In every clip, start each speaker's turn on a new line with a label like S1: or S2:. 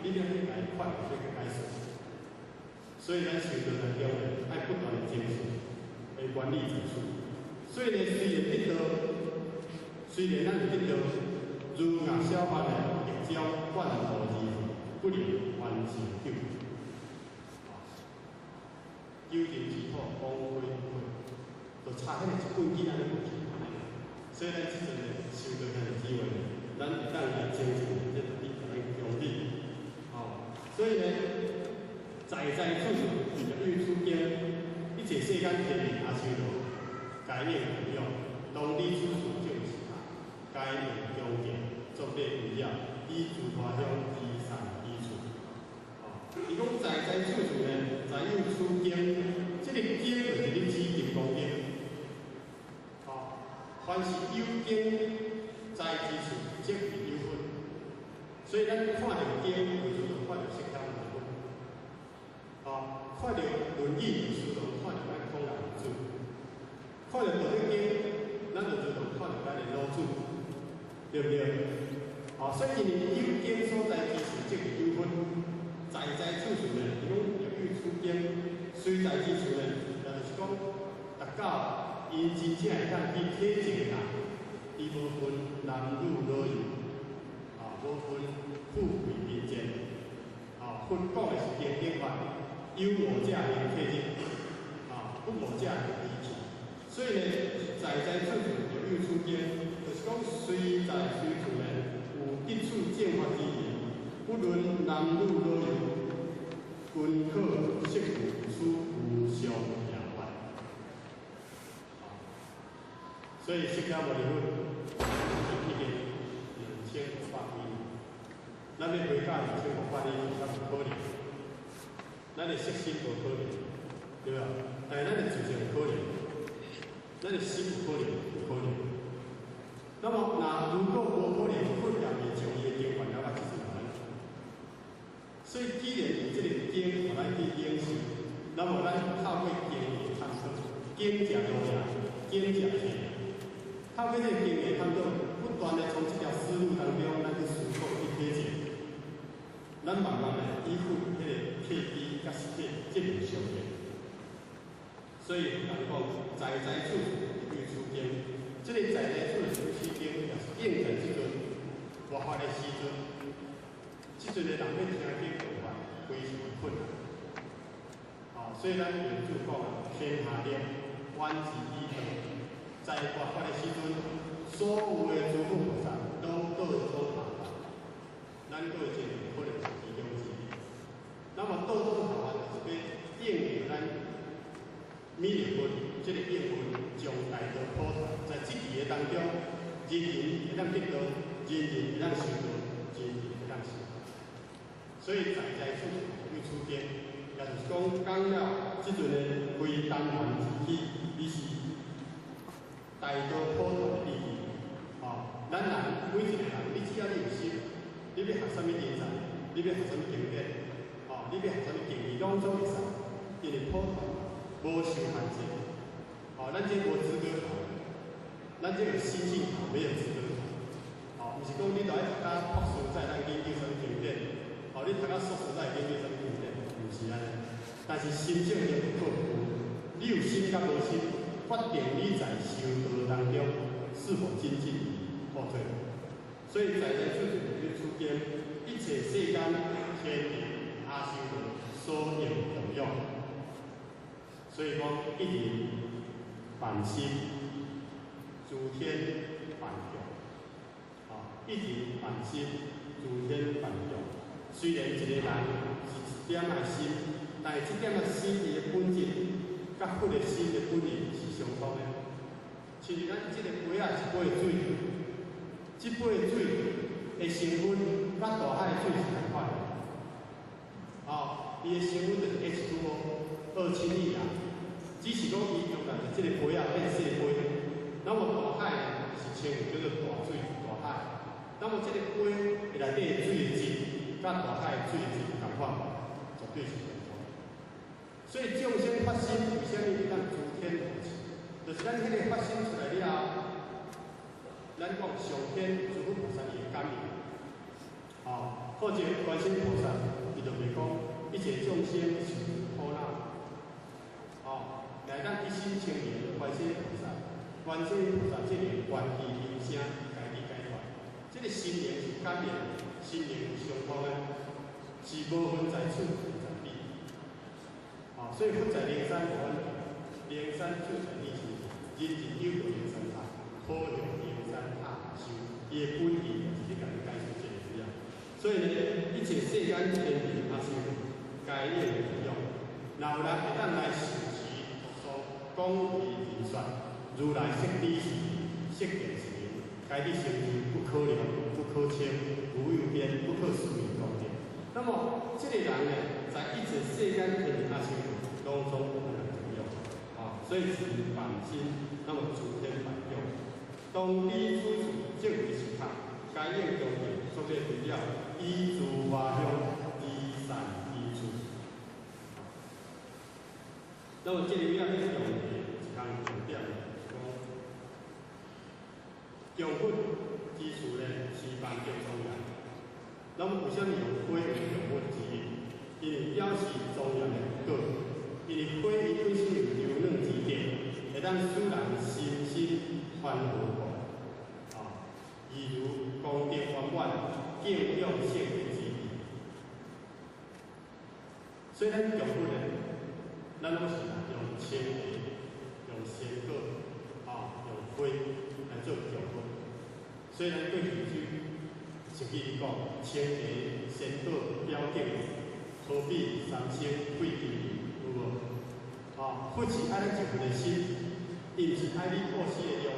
S1: 你要去改快，去改善。所以咱修道当中呢，爱不断的精进，来管理自处。所以呢，虽然得到，虽然咱得到如牙小法的一招万道之法，不能完成救人。救人之土，光辉不会，就差迄个一本经安尼无去。所以咱即阵呢，修道遐个机会，咱会当来精进，即个你可能强力。所以呢，在处处入出经，一切世间天理阿修罗，该念无用，当理处处就是他，该念恭敬，作礼为业，以诸他乡依善依处。伊讲在处处呢，在出经，这个经就是你指金刚经。凡是有经在之处，即是有分。所以咱看到经，有时就看到释迦牟尼佛。看到论语，有时就看到咱孔老子；看到道德经，咱就自动看到咱的老子，对不对？所以因为有经所在之处，即是有分。在处处呢，伊讲入出经，虽在之处呢，就是讲达到因真正会当去体证啦，伊无分男女老幼，无分富贵贫贱，佛讲的是经典法，有我者能体证，不我者能理解。所以呢，在处处入出经，就是讲虽在随处呢，有一处正法之言。不论男女老幼，均可识有此无上名法。所以释迦牟尼佛已经2500几年，咱要回答2500年，较无可能。咱的色心无可能，对吧？但是咱的自性有可能，咱的心有可能，有可能。那么，如果无可能，佛也未将伊的经法了解清楚。所以，既然有这个经，互咱去研习，那么咱透过经验探讨，经者多呀，经者天。透过这个经验探讨，不断的从这条思路当中，咱去思考、去体验，咱慢慢的依附迄个契机甲实践进行相应。所以，人讲在处处出经，这个在处处出经，也是应在这个活法的时阵。即阵的人要听经讲法，非常困难。所以咱原著讲天下念，万事依道，在活法的时阵，所有的诸佛菩萨都各种行法，咱各种可能是其中之一。那么各种行法就是要应用咱弥勒佛这个应运，将大道普传，在这期的当中，人人会当得到，人人会当修道，人人会当修。所以在处处有出经，也就是讲了即阵的非单纯之气，伊是大道普传的意义。咱人每一个人，你只要你有心，你要学什么题材，你要学什么经典，你要学什么经义，拢总会使，因为普传无受限制。咱这无资格考，咱这有心性考，没有资格考。毋是讲你著爱读到博士再来研究什么经典。你读到硕士再研究什么经典，毋是安尼。但是心性要不可你有心甲无心，决定你在修道当中是否精进与后退。所以在处处出经，一切世间天理阿修罗所应有用。所以讲一定反心，诸天反用。一定反心，诸天反用。虽然一个人是一点仔心，但是这点仔心伊的本质，甲佛的心的本质是相同的。像是咱这个杯仔一杯水，这杯水的成分甲大海的水是同款的。伊的成分就是 H2O 2氢氧，只是讲伊用来这个杯仔变细杯。那么大海是称为叫做大水、大海。那么这个杯内底的水的质。甲大海的水质同款，绝对是同款。所以众生发心，为虾米会当诸天同齐？就是咱迄个发心出来了后，咱讲上天诸佛菩萨伊会感应，或者观世音菩萨，伊就袂讲一切众生是苦恼，来咱一心清净观世音菩萨，观世音菩萨这个愿意音声该理该断，这个心灵是感应，心灵是相通的，是无分在处在地，所以佛在灵山无分地，灵山就在地前，人人有道灵山塔，好用灵山塔修，伊的本意就是甲你解释这个资料。所以呢，一切世间天地阿修，该应利用。若有人会当来受持读书，讲义言说，如来悉理是悉见是名，该的成就不可量、不可称、无有边、不可思议功德。那么这个人呢，在一切世间天地阿修当中不能应用，所以是凡心，那么诸天凡用。当理处处正为其他，该应功德作为为了。依诸法向，依善依处。那么这里面要用的一项重点，讲用佛之处呢是万劫庄严。那么为什么用花为用佛之意？因为表示庄严的果。因为花伊本身有柔软之点，会当使人心心欢和过。例如功德圆满。应用现为之意，所以咱用佛呢，咱拢是用青梅、用仙果、用花来做用佛。虽然对语句实际嚟讲，青梅、仙果标定何必三星贵地，有无？佛是爱咱一份的心，伊毋是爱你过世的量。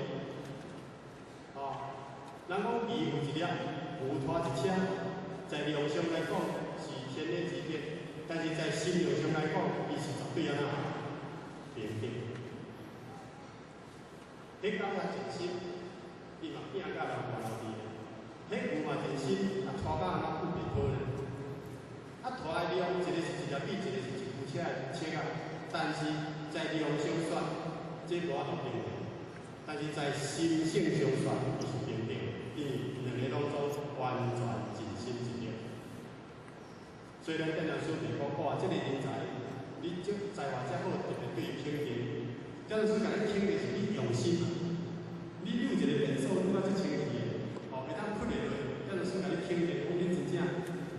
S1: 人讲鱼有一粒。有拖一车，在量上来讲是天的之变，但是在心量上来讲，伊是绝对安怎平等。迄狗也真心，伊嘛拼甲人关落去。迄牛嘛真心，拖甲安怎不袂好呢？拖的量，一个是一粒米，一个是一副车的车啊，但是在量上算，这无法度平等。但是在心性上算，伊是平等，因为两个当中。完全尽心一点。虽然电脑书袂讲哇，这个人才，你这才华遮好，特别对伊肯定。电脑书甲你肯定是你用心，你有一个面数，你捌这清气的，会当困下落。电脑书甲你肯定，讲你真正有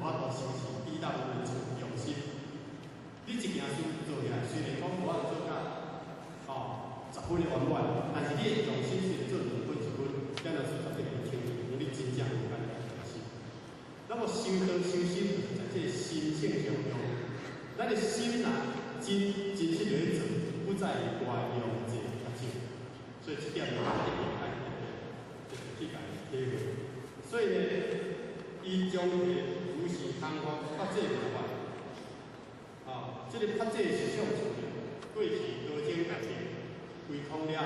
S1: 法度修持，比到有人出用心。你一件事做起来，虽然讲无法度做到10分的圆满，但是你的用心是做2分1分，电脑书绝对会肯定，因为你真正有干。那么修道修心，就是在这个心性上用。咱的心啊，真实就去做，不在于外用这个较少。所以这点呢，一定爱就是去甲伊体会。所以呢，伊将个如是通过发这个法，这个发这是上处的，过去多经改变，归空了，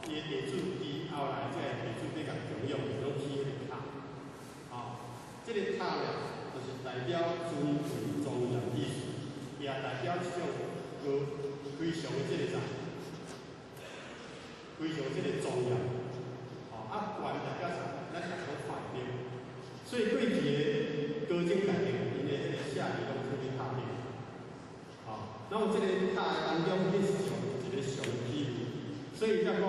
S1: 伊的地主伊后来这地主要甲重用，拢起迄个塔。这个塔呢，就是代表尊贵庄严意思，也代表一种非常的这个啥，非常这个庄严。悬代表啥？咱大家看面。所以过去的高僧大德，因的这个写字拢做咧塔面。那么这个塔当中，迄是一个上体面。所以才讲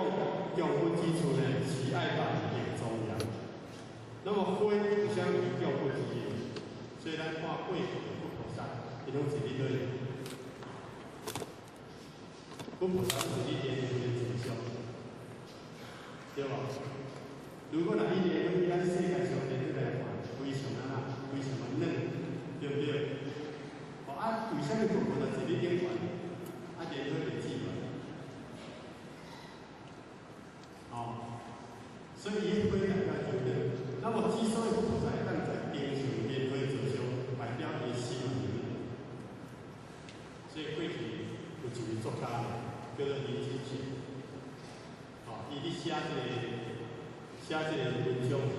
S1: 用佛之处呢，是爱万业庄严。那么花有啥物叫佛之意？所以咱看过去的佛菩萨，伊拢是伫对。佛菩萨是伫莲花的真相，对吧？如果拿一莲花，咱世界上的这个来看，非常非常嫩，对不对？为什么佛菩萨是伫莲花？莲花袂记嘛？所以伊花代表柔软。那么之所以佛菩萨会当在冰上莲花座上，代表伊心柔软。所以过去有一位作家叫做林清玄，伊咧写这个文章时，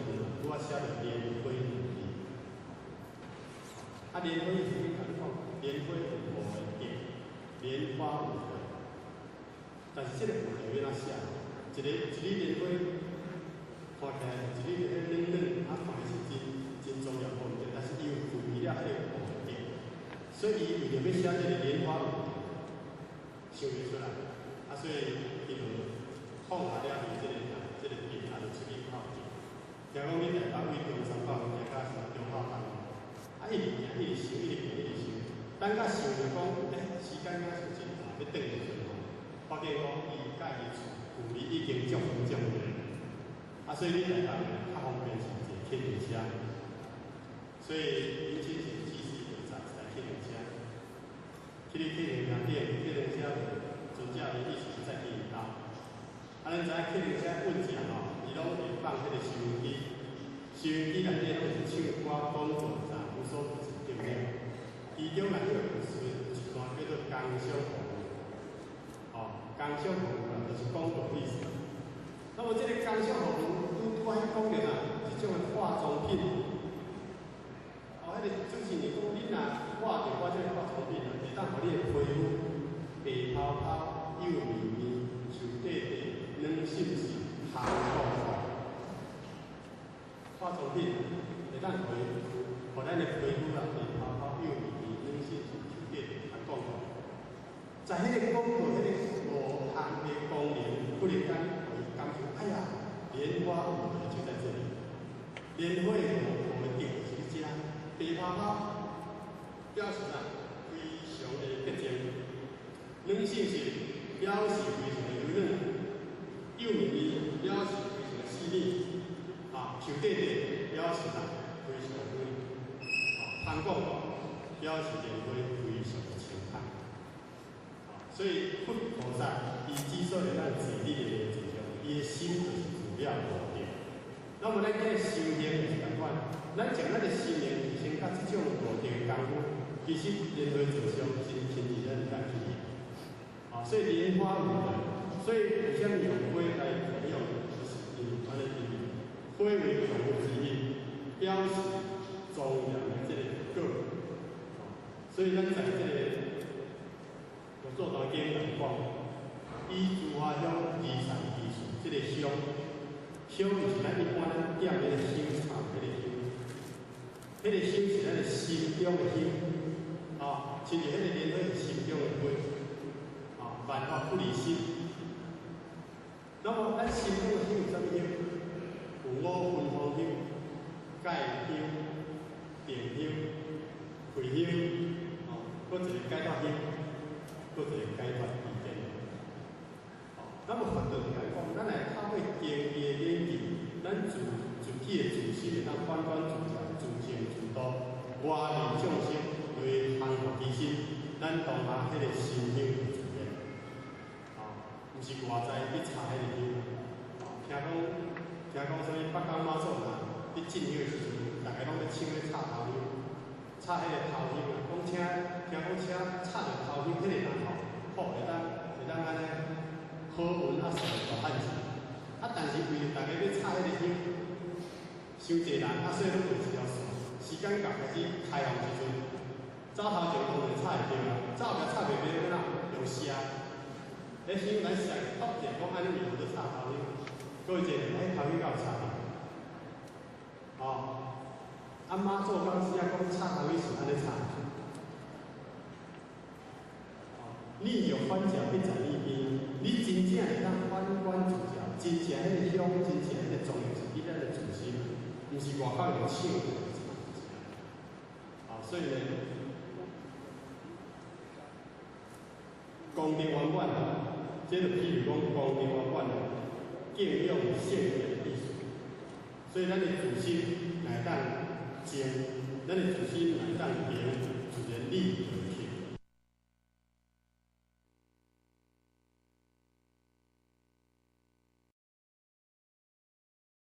S1: 我写着莲花如意。莲花是啥讲？莲花有5个叶，莲花5个。但是这个5个要怎写？一粒莲花看起来一粒嫩嫩，看的是真真重要方面，但是伊有具备了迄个目的，所以伊为着要写这个莲花文，想袂出来，所以伊就放下了伊这个病，就出去靠近。听讲你台北为中山北路加是中华东，一直行，一直想，一直行，一直想，等甲想着讲，时间也是真长，要转去时候，发现讲伊甲伊厝距离已经足远，所以你台北较方便是坐客运车，所以年轻时只是会坐客运车，去你客运站店，客运车船只的意思是在去到，咱知客运车稳正伊拢会放迄个收音机，收音机内底拢是唱歌、讲座、无所不是重要。其中内底有一段叫做工商服务，工商服务就是广告意思。那么这个工商服务，拄仔讲着啦，一种的化妆品。迄个就是你讲你若画着我这个化妆品会当互你的皮肤白泡泡、幼绵绵、球短短、软细细、香口口。化妆品会当互咱的皮肤啊白泡泡、幼绵绵、软细细、球短短、香口口。在迄个广告迄个5项的功能，忽然间会感觉，哎呀，莲花舞的就在这里，莲花舞的点就是这。白泡泡表示非常的洁净，软细细表示非常的柔软，幼绵绵表示非常的细腻，球短短表示非常的软，香口口表示莲花非常的清香。所以佛菩萨伊之所以咱坐立的原则上，伊的心就是主要目的。那么咱这个修行就是同款，咱将咱的心灵提升到这种目的的功夫，其实莲花座上真轻易咱就当去用。所以莲花舞的，所以为什么用花来培养，就是因为它的意义。花为动物之意，表示庄严的这个果。所以咱在这个有做到经来讲，以珠花香二三艺术，这个香。香就是咱一般咱点迄个香肠迄个香，迄个香是咱的心中的香，亲像迄个莲花是心中的花，万法不离心。那么咱心中的香有啥物香？有5分芳香、盖香、定香、茴香，搁一个解脱香，搁一个解脱意见。那么佛道来讲，咱来透过经义的演技，咱自己的自身会当反反自在、自成自度，外利众生为幸福其心，咱当下迄个心香就自然。毋是外在去插迄个香。听讲所以北港妈祖啦，伫进香的时阵，大家拢咧抢咧插头香，插迄个头香啊。讲听讲插着头香，迄个人好会当安尼。好运算大汉子，但是为着大家要插迄个香，伤济人，所以拢做一条线。时间到开始开放时阵，早头前当然插会着啦，早后插袂着，要哪用写？迄香咱写确定讲安尼以后就插头香，各位一个迄头香敢有插吗？妈祖讲时啊，讲插头香是安尼插。你有翻脚去在那边，你真正会当翻转自脚，真正迄个香，真正迄个重要是你咱的自心，毋是外口用唱的。所以呢，功德圆满啊，这就譬如讲功德圆满啊，敬用圣人的意思。所以咱的自心来当精，咱的自心来当明，自然力就起。